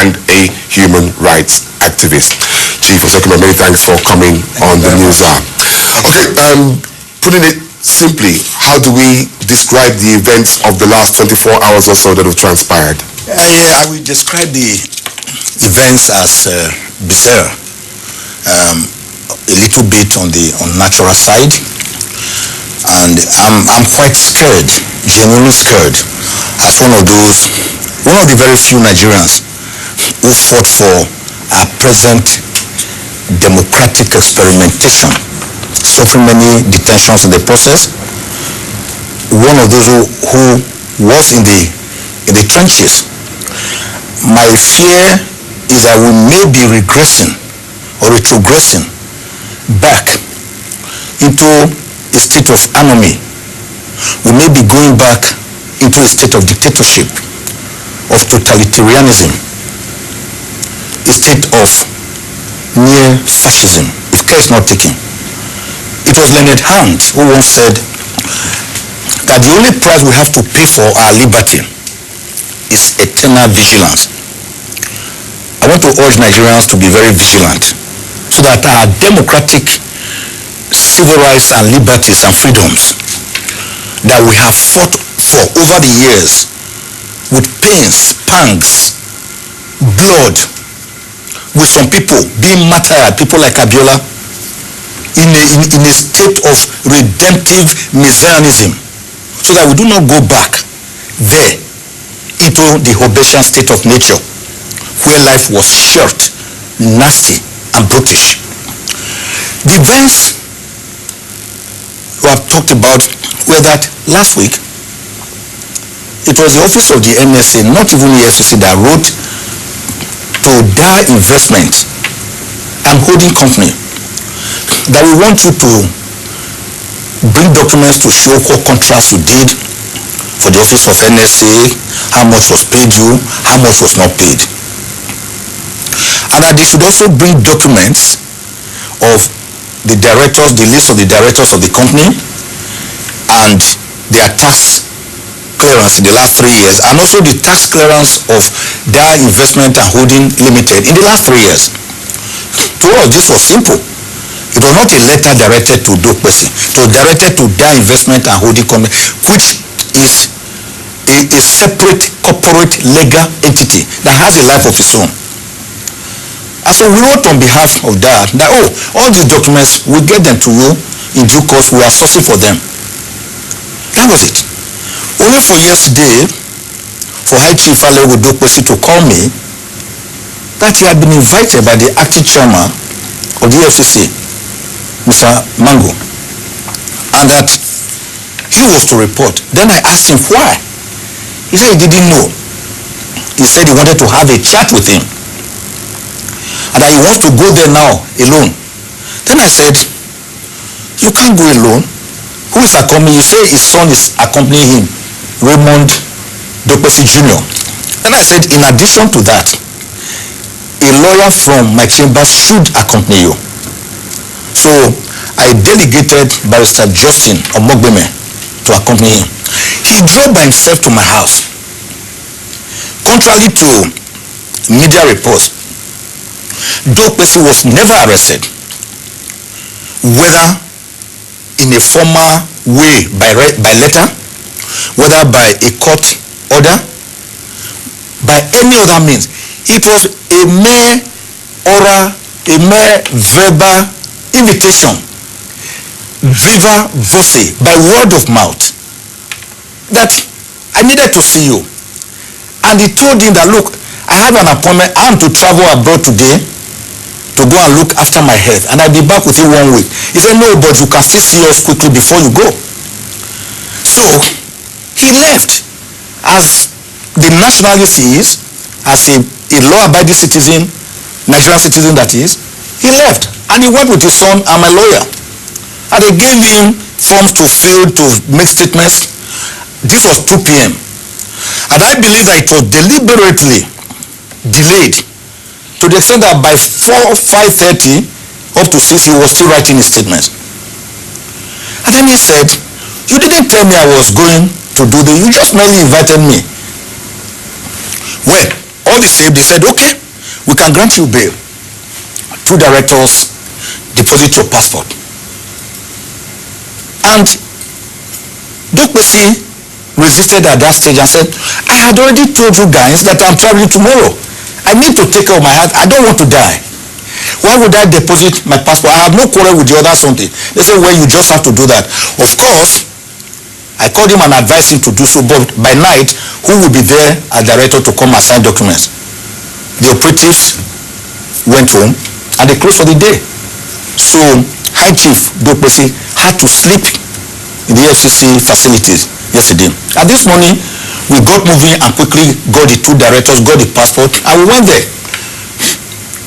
and a human rights activist. Chief Osekuma, many thanks for coming on the news hour. Okay, putting it simply, how do we describe the events of the last 24 hours or so that have transpired? I will describe the events as bizarre, a little bit on the unnatural side, and I'm quite scared, genuinely scared, as one of the very few Nigerians who fought for our present democratic experimentation, suffering many detentions in the process. One of those who was in the trenches. My fear is that we may be regressing or retrogressing back into a state of anarchy. We may be going back into a state of dictatorship, of totalitarianism, a state of near fascism, if care is not taken. It was Leonard Hand who once said that the only price we have to pay for our liberty is eternal vigilance. I want to urge Nigerians to be very vigilant so that our democratic civil rights and liberties and freedoms that we have fought for over the years with pains, pangs, blood, with some people being martyred, people like Abiola, in a state of redemptive messianism, so that we do not go back there into the Hobbesian state of nature, where life was short, nasty, and brutish. The events we have talked about were that last week, it was the office of the NSA, not even the Efcc, that wrote to Dar Investment and Holding Company that we want you to bring documents to show what contracts you did for the office of NSA, how much was paid you, how much was not paid. And that they should also bring documents of the directors, the list of the directors of the company, and their tax clearance in the last 3 years, and also the tax clearance of Dar Investment and Holding Limited in the last 3 years. To us, this was simple. It was not a letter directed to Dokpesi. It was directed to Dar Investment and Holding Company, which is a separate corporate legal entity that has a life of its own. And so we wrote on behalf of that, all these documents, we'll get them to you in due course. We are sourcing for them. That was it. Only for yesterday, for High Chief Alewu Dokpesi to call me that he had been invited by the acting chairman of the Efcc, Mr. Mango, and that he was to report. Then I asked him why. He said he didn't know. He said he wanted to have a chat with him, and that he wants to go there now alone. Then I said, you can't go alone. Who is accompanying you? Say his son is accompanying him, Raymond Dokpesi Jr. Then I said, in addition to that, a lawyer from my chambers should accompany you. So I delegated Barrister Justin Omogbeme to accompany him. He drove by himself to my house. Contrary to media reports, Dokpesi was never arrested, whether in a formal way by letter, whether by a court order, by any other means. It was a mere oral, a mere verbal invitation, viva voce, by word of mouth, that I needed to see you. And he told him that, look, I have an appointment, I am to travel abroad today to go and look after my health, and I'll be back within 1 week. He said, no, but you can still see us quickly before you go. So he left as the nationalist he is, as a law-abiding citizen, Nigerian citizen that is. He left and he went with his son and my lawyer, and they gave him forms to fill, to make statements. This was 2 p.m. and I believe that it was deliberately delayed to the extent that by 5:30 up to 6 he was still writing his statements. And then he said, you didn't tell me I was going to do this, you just merely invited me. Well, all the same, they said, okay, we can grant you bail. 2 directors deposit your passport. And Dokpesi resisted at that stage and said, I had already told you guys that I'm traveling tomorrow. I need to take care of my health. I don't want to die. Why would I deposit my passport? I have no quarrel with the other something. They said, well, you just have to do that. Of course, I called him and advised him to do so, but by night, who will be there as director to come and sign documents? The operatives went home and they closed for the day. So High Chief Dokpesi had to sleep in the Efcc facilities yesterday. And this morning, we got moving and quickly got the 2 directors, got the passport, and we went there.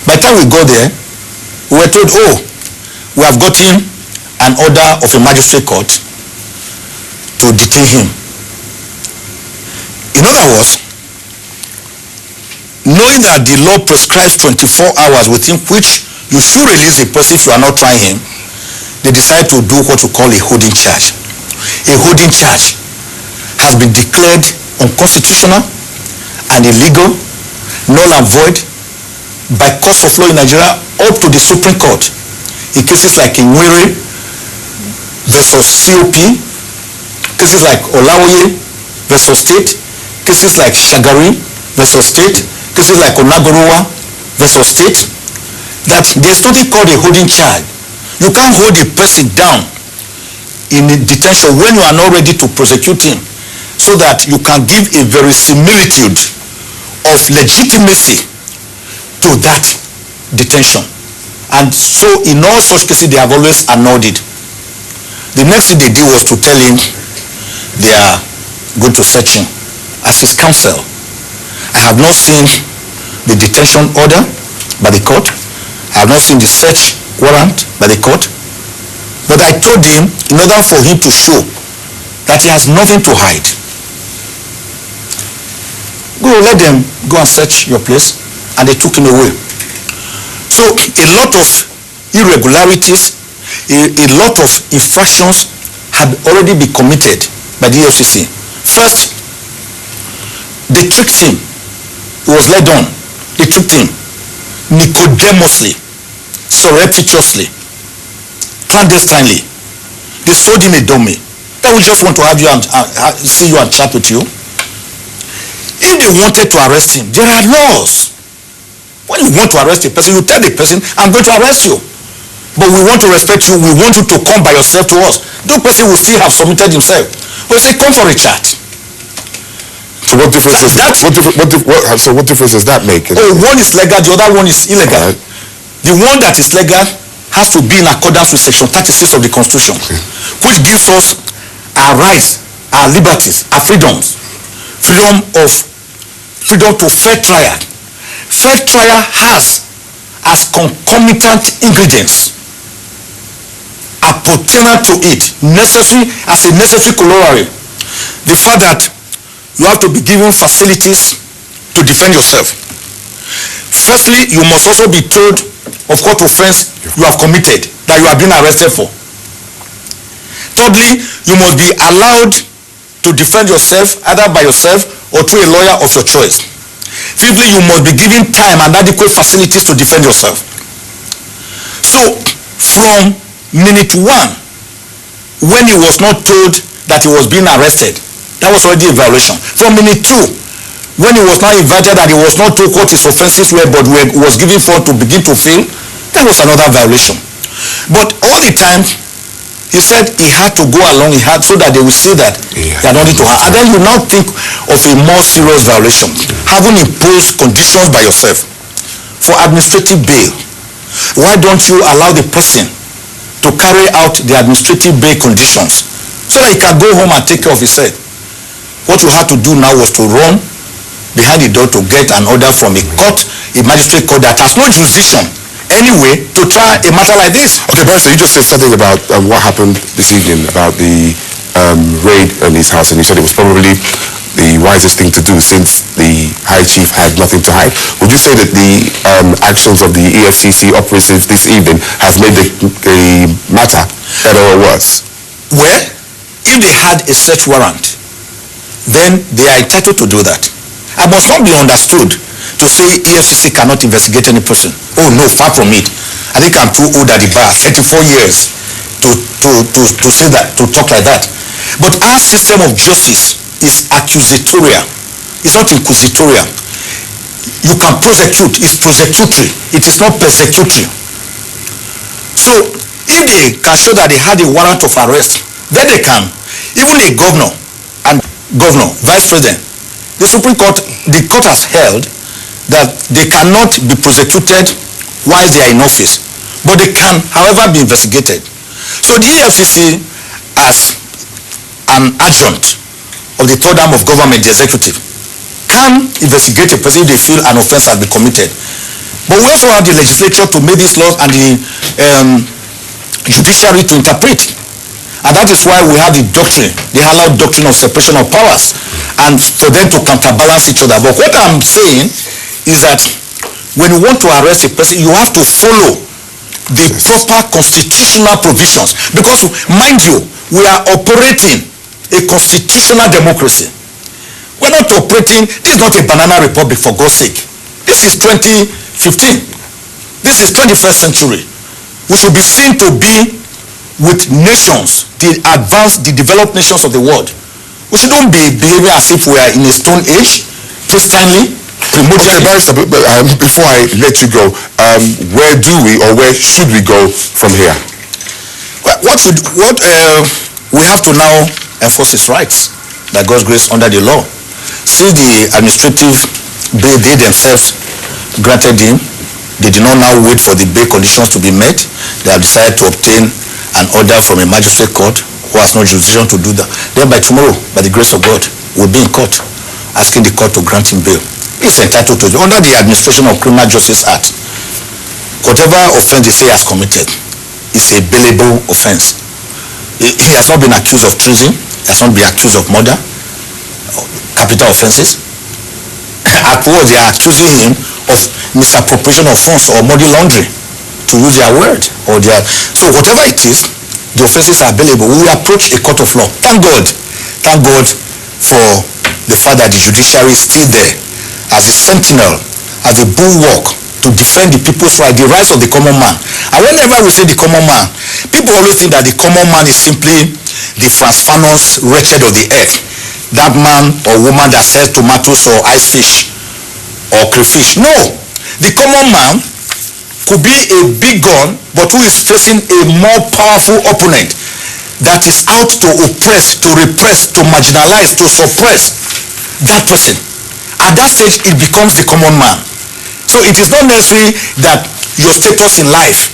By the time we got there, we were told, oh, we have gotten an order of a magistrate court to detain him. In other words, knowing that the law prescribes 24 hours within which you should release a person if you are not trying him, they decide to do what we call a holding charge. A holding charge has been declared unconstitutional and illegal, null and void by courts of law in Nigeria up to the Supreme Court in cases like Inwere versus COP, cases like Olaoye versus State, cases like Shagari versus State, cases like Onagorowa versus State, that there's something called a holding charge. You can't hold a person down in detention when you are not ready to prosecute him, so that you can give a verisimilitude of legitimacy to that detention. And so in all such cases, they have always annulled it. The next thing they did was to tell him they are going to search him as his counsel. I have not seen the detention order by the court. I have not seen the search warrant by the court. But I told him, in order for him to show that he has nothing to hide, go, let them go and search your place. And they took him away. So a lot of irregularities, a lot of infractions had already been committed by the Efcc. First, they tricked him. He was led on. They tricked him nicodemously, surreptitiously, clandestinely. They sold him a dummy. That we just want to have you and see you and chat with you. If they wanted to arrest him, there are laws. When you want to arrest a person, you tell the person, I'm going to arrest you. But we want to respect you. We want you to come by yourself to us. That person will still have submitted himself. But say, come for a chat. So what difference is that? What difference does that make? Oh, one is legal, the other one is illegal. Right. The one that is legal has to be in accordance with Section 36 of the Constitution, which gives us our rights, our liberties, our freedoms. Freedom to fair trial. Fair trial has as concomitant ingredients appertaining to it, necessary as a necessary corollary, the fact that you have to be given facilities to defend yourself. Firstly, you must also be told of what offense you have committed that you have been arrested for. Thirdly, you must be allowed to defend yourself either by yourself or through a lawyer of your choice. Fifthly, you must be given time and adequate facilities to defend yourself. So, from minute 1, when he was not told that he was being arrested, that was already a violation. From minute 2, when he was not invited and he was not told what his offenses were, but was given for to begin to fail, that was another violation. But all the time, he said he had to go along, so that they will see that he had nothing to hide. And then you now think of a more serious violation, having imposed conditions by yourself for administrative bail. Why don't you allow the person to carry out the administrative bail conditions so that he can go home and take care of himself? What you had to do now was to run behind the door to get an order from a court, a magistrate court that has no jurisdiction anyway to try a matter like this. Okay, Barrister, you just said something about what happened this evening, about the raid on his house, and you said it was probably the wisest thing to do since the High Chief had nothing to hide. Would you say that the actions of the EFCC operatives this evening has made the matter better or worse? Well, if they had a search warrant, then they are entitled to do that. I must not be understood to say EFCC cannot investigate any person. Oh no, far from it. I think I'm too old at the bar, 34 years, to say that, to talk like that. But our system of justice is accusatorial. It's not inquisitorial. You can prosecute, it's prosecutory. It is not persecutory. So if they can show that they had a warrant of arrest, then they can. Even a governor, vice president, the Supreme Court, the court has held that they cannot be prosecuted while they are in office, but they can, however, be investigated. So the EFCC, as an adjunct of the third arm of government, the executive, can investigate a person if they feel an offense has been committed. But we also have the legislature to make these laws and the judiciary to interpret. And that is why we have the doctrine, the hallowed doctrine of separation of powers, and for them to counterbalance each other. But what I'm saying is that when you want to arrest a person, you have to follow the proper constitutional provisions. Because, mind you, we are operating a constitutional democracy. We're not operating, this is not a banana republic, for God's sake. This is 2015. This is 21st century. We should be seen to be with nations, the advanced, the developed nations of the world. We shouldn't be behaving as if we are in a stone age, pristinely, primordially. Okay, but before I let you go, where do we or where should we go from here? Well, we have to now enforce his rights, by God's grace, under the law. See, the administrative bail they themselves granted him. They did not now wait for the bail conditions to be met. They have decided to obtain an order from a magistrate court who has no jurisdiction to do that. Then by tomorrow, by the grace of God, we'll be in court asking the court to grant him bail. He's entitled to it. Under the Administration of Criminal Justice Act, whatever offense they say he has committed is a bailable offense. He has not been accused of treason. He has not been accused of murder, capital offenses. At worst, they are accusing him of misappropriation of funds or money laundering, to use their word, or their. So whatever it is, the offenses are available. We will approach a court of law. Thank God for the fact that the judiciary is still there as a sentinel, as a bulwark to defend the people's rights, the rights of the common man. And whenever we say the common man, people always think that the common man is simply the Franz Fanon's wretched of the earth, that man or woman that sells tomatoes or ice fish or crayfish. No, the common man could be a big gun, but who is facing a more powerful opponent that is out to oppress, to repress, to marginalize, to suppress that person. At that stage, it becomes the common man. So it is not necessary that your status in life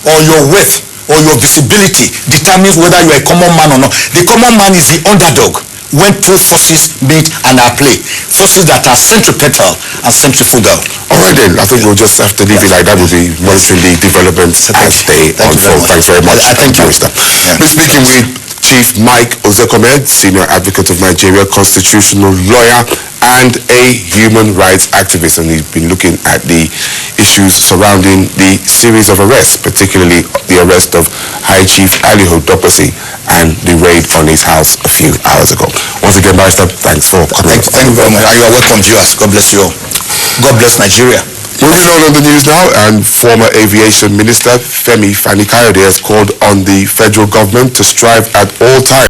or your wealth or your visibility determines whether you are a common man or not. The common man is the underdog when two forces meet and are play. Forces that are centripetal and centrifugal. All right then, I think we'll just have to leave it like that. We'll be monitoring the developments as they unfold. Thanks very much. Thank you. We're speaking with Chief Mike Ozekhome, Senior Advocate of Nigeria, constitutional lawyer, and a human rights activist. And he's been looking at the issues surrounding the series of arrests, particularly the arrest of High Chief Aliho Dokpesi and the raid on his house a few hours ago. Once again, Barrister, thanks for coming. Thank you very much. You are welcome, viewers. God bless you all. God bless Nigeria. Moving on the news now, and former Aviation Minister Femi Fani-Kayode has called on the federal government to strive at all times